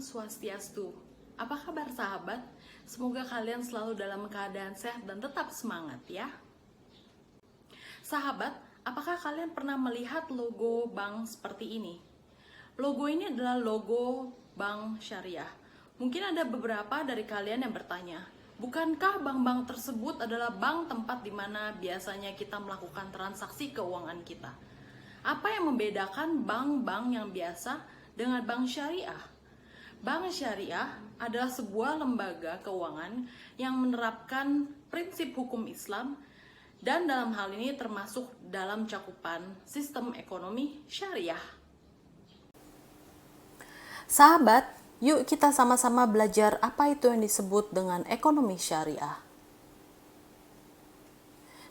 Swastiastu. Apa kabar sahabat? Semoga kalian selalu dalam keadaan sehat dan tetap semangat ya. Sahabat, apakah kalian pernah melihat logo bank seperti ini? Logo ini adalah logo Bank Syariah. Mungkin ada beberapa dari kalian yang bertanya, bukankah bank-bank tersebut adalah bank tempat di mana biasanya kita melakukan transaksi keuangan kita? Apa yang membedakan bank-bank yang biasa dengan bank syariah? Bank syariah adalah sebuah lembaga keuangan yang menerapkan prinsip hukum Islam dan dalam hal ini termasuk dalam cakupan sistem ekonomi syariah. Sahabat, yuk kita sama-sama belajar apa itu yang disebut dengan ekonomi syariah.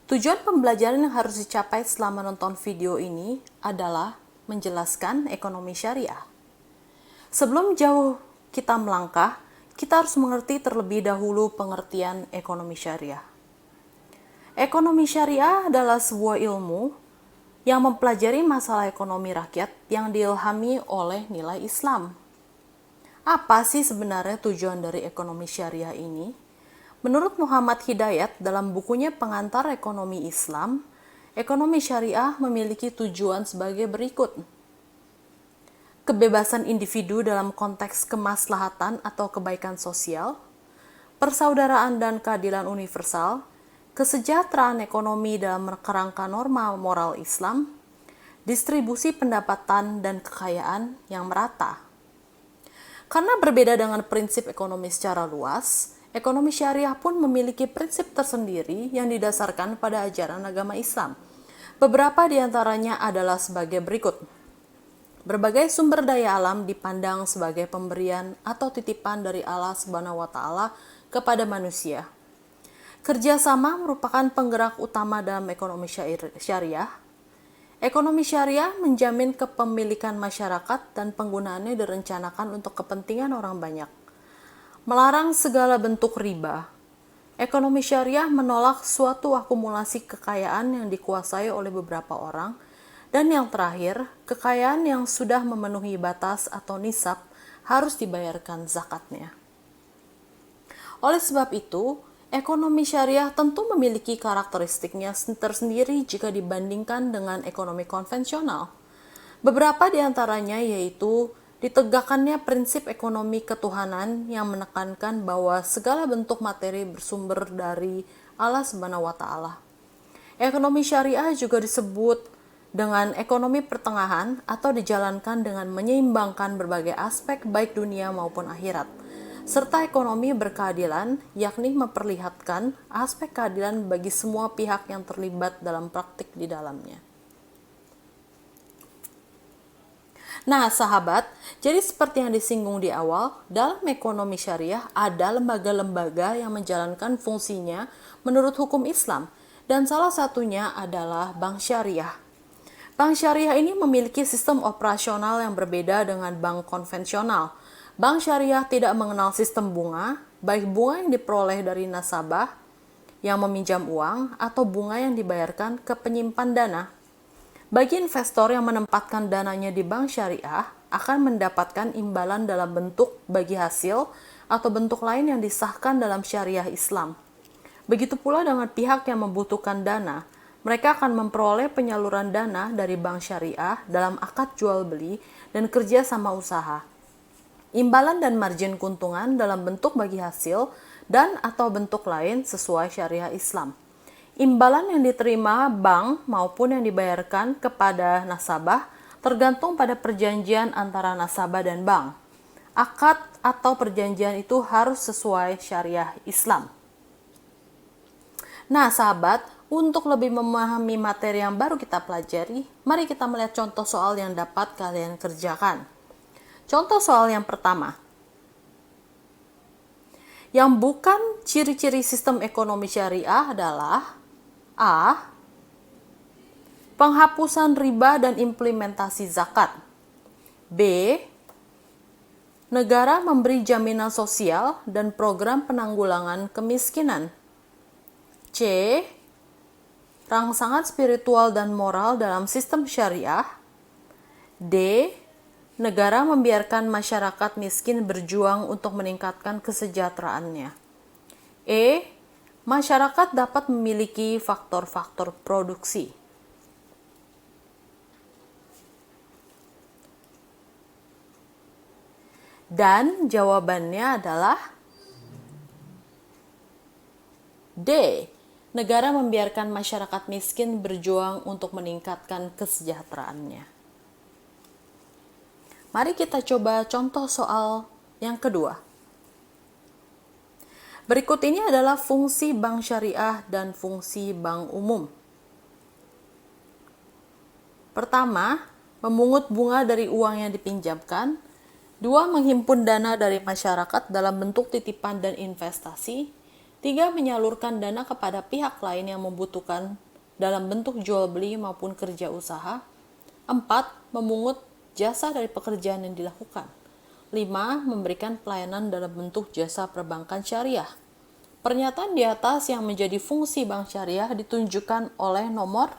Tujuan pembelajaran yang harus dicapai selama menonton video ini adalah menjelaskan ekonomi syariah. Sebelum jauh kita melangkah, kita harus mengerti terlebih dahulu pengertian ekonomi syariah. Ekonomi syariah adalah sebuah ilmu yang mempelajari masalah ekonomi rakyat yang diilhami oleh nilai Islam. Apa sih sebenarnya tujuan dari ekonomi syariah ini? Menurut Muhammad Hidayat dalam bukunya Pengantar Ekonomi Islam, ekonomi syariah memiliki tujuan sebagai berikut. Kebebasan individu dalam konteks kemaslahatan atau kebaikan sosial, persaudaraan dan keadilan universal, kesejahteraan ekonomi dalam kerangka norma moral Islam, distribusi pendapatan dan kekayaan yang merata. Karena berbeda dengan prinsip ekonomi secara luas, ekonomi syariah pun memiliki prinsip tersendiri yang didasarkan pada ajaran agama Islam. Beberapa di antaranya adalah sebagai berikut. Berbagai sumber daya alam dipandang sebagai pemberian atau titipan dari Allah Subhanahu wa Ta'ala kepada manusia. Kerjasama merupakan penggerak utama dalam ekonomi syariah. Ekonomi syariah menjamin kepemilikan masyarakat dan penggunaannya direncanakan untuk kepentingan orang banyak. Melarang segala bentuk riba. Ekonomi syariah menolak suatu akumulasi kekayaan yang dikuasai oleh beberapa orang. Dan yang terakhir, kekayaan yang sudah memenuhi batas atau nisab harus dibayarkan zakatnya. Oleh sebab itu, ekonomi syariah tentu memiliki karakteristiknya tersendiri jika dibandingkan dengan ekonomi konvensional. Beberapa di antaranya yaitu ditegakkannya prinsip ekonomi ketuhanan yang menekankan bahwa segala bentuk materi bersumber dari Allah Subhanahu wa Ta'ala. Ekonomi syariah juga disebut dengan ekonomi pertengahan atau dijalankan dengan menyeimbangkan berbagai aspek baik dunia maupun akhirat, serta ekonomi berkeadilan, yakni memperlihatkan aspek keadilan bagi semua pihak yang terlibat dalam praktik di dalamnya. Nah, sahabat, jadi seperti yang disinggung di awal, dalam ekonomi syariah ada lembaga-lembaga yang menjalankan fungsinya menurut hukum Islam, dan salah satunya adalah bank syariah. Bank syariah ini memiliki sistem operasional yang berbeda dengan bank konvensional. Bank syariah tidak mengenal sistem bunga, baik bunga yang diperoleh dari nasabah yang meminjam uang atau bunga yang dibayarkan ke penyimpan dana. Bagi investor yang menempatkan dananya di bank syariah akan mendapatkan imbalan dalam bentuk bagi hasil atau bentuk lain yang disahkan dalam syariah Islam. Begitu pula dengan pihak yang membutuhkan dana. Mereka akan memperoleh penyaluran dana dari bank syariah dalam akad jual beli dan kerja sama usaha. Imbalan dan margin keuntungan dalam bentuk bagi hasil dan atau bentuk lain sesuai syariah Islam. Imbalan yang diterima bank maupun yang dibayarkan kepada nasabah tergantung pada perjanjian antara nasabah dan bank. Akad atau perjanjian itu harus sesuai syariah Islam. Nah, sahabat, untuk lebih memahami materi yang baru kita pelajari, mari kita melihat contoh soal yang dapat kalian kerjakan. Contoh soal yang pertama. Yang bukan ciri-ciri sistem ekonomi syariah adalah A. Penghapusan riba dan implementasi zakat. B. Negara memberi jaminan sosial dan program penanggulangan kemiskinan. C. Rangsangan spiritual dan moral dalam sistem syariah. D. negara membiarkan masyarakat miskin berjuang untuk meningkatkan kesejahteraannya. E. Masyarakat dapat memiliki faktor-faktor produksi. Dan jawabannya adalah D. Negara membiarkan masyarakat miskin berjuang untuk meningkatkan kesejahteraannya. Mari kita coba contoh soal yang kedua. Berikut ini adalah fungsi bank syariah dan fungsi bank umum. Pertama, memungut bunga dari uang yang dipinjamkan. Dua, menghimpun dana dari masyarakat dalam bentuk titipan dan investasi. Tiga, menyalurkan dana kepada pihak lain yang membutuhkan dalam bentuk jual beli maupun kerja usaha. Empat, memungut jasa dari pekerjaan yang dilakukan. Lima, memberikan pelayanan dalam bentuk jasa perbankan syariah. Pernyataan di atas yang menjadi fungsi bank syariah ditunjukkan oleh nomor,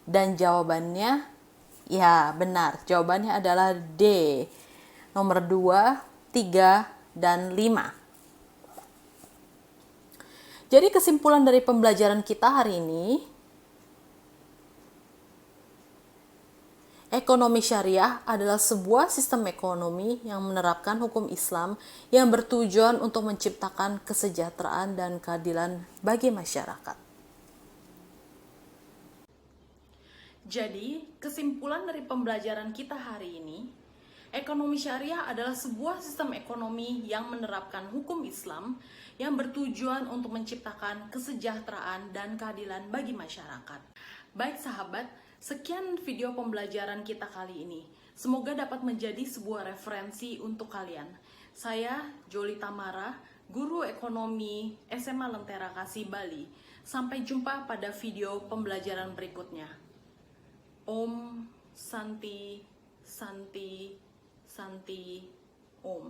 dan jawabannya ya benar, jawabannya adalah D. Nomor 2, 3, dan 5. Jadi kesimpulan dari pembelajaran kita hari ini, ekonomi syariah adalah sebuah sistem ekonomi yang menerapkan hukum Islam yang bertujuan untuk menciptakan kesejahteraan dan keadilan bagi masyarakat. Jadi, kesimpulan dari pembelajaran kita hari ini, ekonomi syariah adalah sebuah sistem ekonomi yang menerapkan hukum Islam yang bertujuan untuk menciptakan kesejahteraan dan keadilan bagi masyarakat. Baik sahabat, sekian video pembelajaran kita kali ini. Semoga dapat menjadi sebuah referensi untuk kalian. Saya Joli Tamara, guru ekonomi SMA Lentera Kasih Bali. Sampai jumpa pada video pembelajaran berikutnya. Om Santi Santi Santi Om.